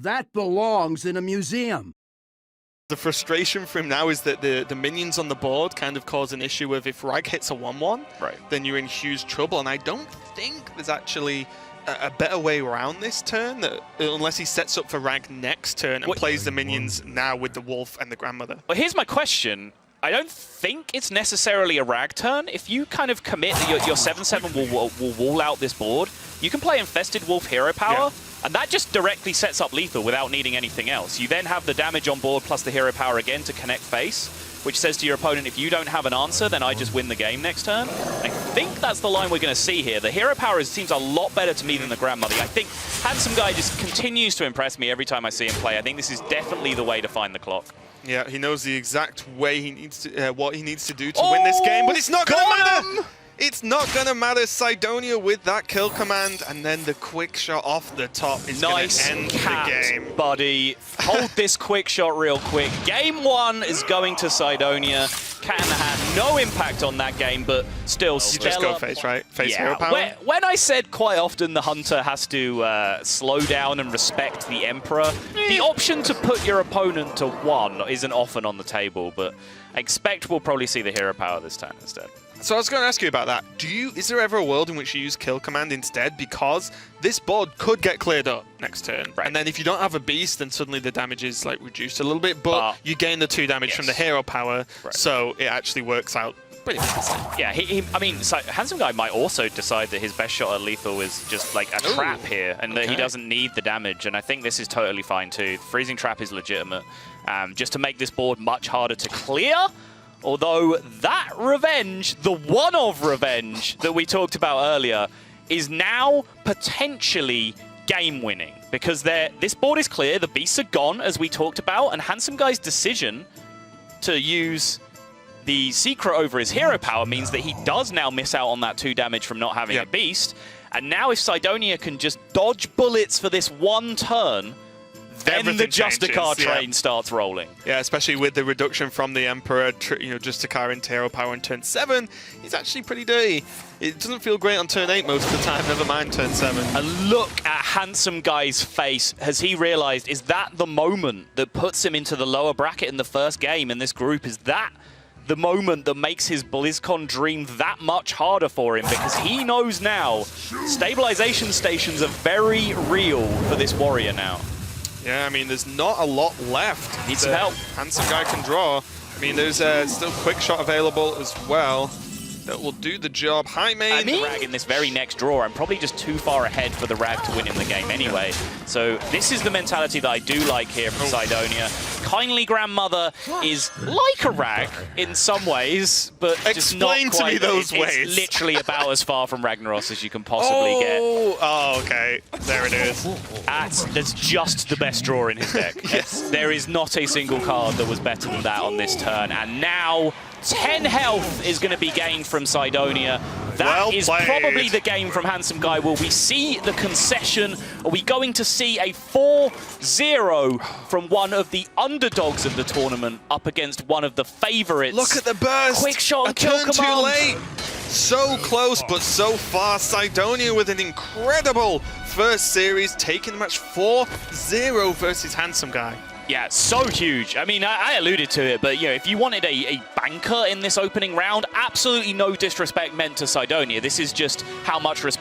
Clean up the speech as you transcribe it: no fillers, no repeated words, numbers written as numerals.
That belongs in a museum. The frustration for him now is that the minions on the board kind of cause an issue of if Rag hits a 1-1, then you're in huge trouble. And I don't think there's actually a better way around this turn, unless he sets up for Rag next turn and plays the minions now with the wolf and the grandmother. Well, here's my question. I don't think it's necessarily a Rag turn. If you kind of commit that your 7/7 will wall out this board, you can play Infested Wolf Hero Power, and that just directly sets up lethal without needing anything else. You then have the damage on board plus the Hero Power again to connect face, which says to your opponent, if you don't have an answer, then I just win the game next turn. I think that's the line we're going to see here. The Hero Power seems a lot better to me than the Grandmother. I think Handsomeguy just continues to impress me every time I see him play. I think this is definitely the way to find the clock. Yeah, he knows the exact way he needs to, what he needs to do to win this game, but it's not going to matter! It's not going to matter. Cydonia with that kill command, and then the quick shot off the top is going to end the game. Buddy. Hold this quick shot real quick. Game 1 is going to Cydonia. Cat in the Hat, no impact on that game, but still You just go face, right? Face hero power? When I said quite often the Hunter has to slow down and respect the Emperor, the option to put your opponent to 1 isn't often on the table, but I expect we'll probably see the hero power this time instead. So I was going to ask you about that. Is there ever a world in which you use kill command instead? Because this board could get cleared up next turn. And then if you don't have a beast, then suddenly the damage is like reduced a little bit, but you gain the 2 damage from the hero power, so it actually works out pretty nicely. Yeah, I mean, so Handsomeguy might also decide that his best shot at lethal is just like a trap here, and that he doesn't need the damage, and I think this is totally fine too. Freezing Trap is legitimate, just to make this board much harder to clear. Although that revenge, the one-of revenge that we talked about earlier, is now potentially game-winning. Because this board is clear, the beasts are gone, as we talked about, and Handsomeguy's decision to use the secret over his hero power means that he does now miss out on that 2 damage from not having a beast. And now if Cydonia can just dodge bullets for this 1 turn, then the Justicar train starts rolling. Yeah, especially with the reduction from the Emperor, Justicar into hero power in turn 7. He's actually pretty dirty. It doesn't feel great on turn 8 most of the time, never mind turn 7. And look at Handsomeguys face. Has he realized, is that the moment that puts him into the lower bracket in the first game in this group? Is that the moment that makes his BlizzCon dream that much harder for him? Because he knows now stabilization stations are very real for this warrior now. Yeah, I mean, there's not a lot left. Needs some help. Handsomeguy can draw. I mean, there's still quick shot available as well. That will do the job. High main. The Rag in this very next draw. I'm probably just too far ahead for the Rag to win in the game anyway. So this is the mentality that I do like here from Cydonia. Kindly Grandmother is like a Rag in some ways, but just not quite. Explain to me those ways. It's literally about as far from Ragnaros as you can possibly get. Oh, okay. There it is. That's just the best draw in his deck. There is not a single card that was better than that on this turn. And now 10 health is going to be gained from Cydonia. That is probably the game from Handsomeguy. Will we see the concession? Are we going to see a 4-0 from one of the underdogs of the tournament up against one of the favorites? Look at the burst. Quick shot and kill turn command. Too late. So close, but so far. Cydonia with an incredible first series, taking the match 4-0 versus Handsomeguy. Yeah, so huge. I mean, I alluded to it, but if you wanted a banker in this opening round, absolutely no disrespect meant to Cydonia. This is just how much respect